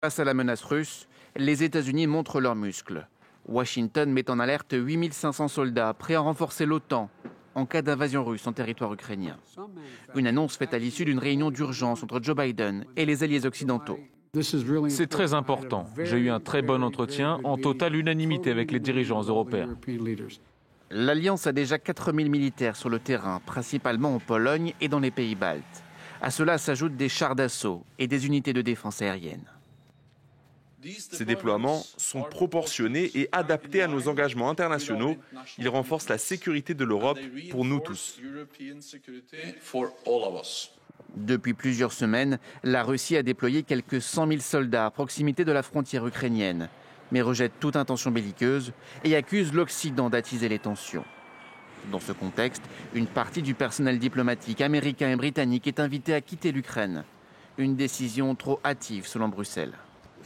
Face à la menace russe, les États-Unis montrent leurs muscles. Washington met en alerte 8500 soldats prêts à renforcer l'OTAN en cas d'invasion russe en territoire ukrainien. Une annonce faite à l'issue d'une réunion d'urgence entre Joe Biden et les alliés occidentaux. C'est très important. J'ai eu un très bon entretien en totale unanimité avec les dirigeants européens. L'Alliance a déjà 4000 militaires sur le terrain, principalement en Pologne et dans les pays baltes. À cela s'ajoutent des chars d'assaut et des unités de défense aérienne. Ces déploiements sont proportionnés et adaptés à nos engagements internationaux. Ils renforcent la sécurité de l'Europe pour nous tous. Depuis plusieurs semaines, la Russie a déployé quelques 100 000 soldats à proximité de la frontière ukrainienne, mais rejette toute intention belliqueuse et accuse l'Occident d'attiser les tensions. Dans ce contexte, une partie du personnel diplomatique américain et britannique est invitée à quitter l'Ukraine. Une décision trop hâtive selon Bruxelles.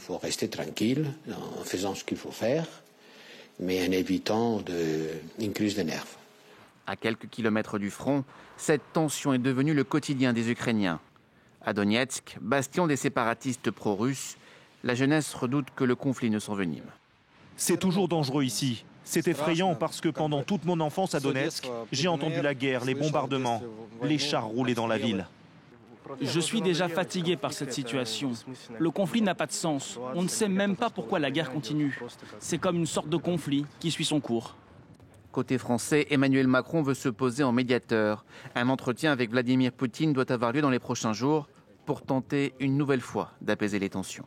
Il faut rester tranquille en faisant ce qu'il faut faire, mais en évitant une crise de nerfs. À quelques kilomètres du front, cette tension est devenue le quotidien des Ukrainiens. À Donetsk, bastion des séparatistes pro-russes, la jeunesse redoute que le conflit ne s'envenime. C'est toujours dangereux ici. C'est effrayant parce que pendant toute mon enfance à Donetsk, j'ai entendu la guerre, les bombardements, les chars roulaient dans la ville. Je suis déjà fatigué par cette situation. Le conflit n'a pas de sens. On ne sait même pas pourquoi la guerre continue. C'est comme une sorte de conflit qui suit son cours. Côté français, Emmanuel Macron veut se poser en médiateur. Un entretien avec Vladimir Poutine doit avoir lieu dans les prochains jours pour tenter une nouvelle fois d'apaiser les tensions.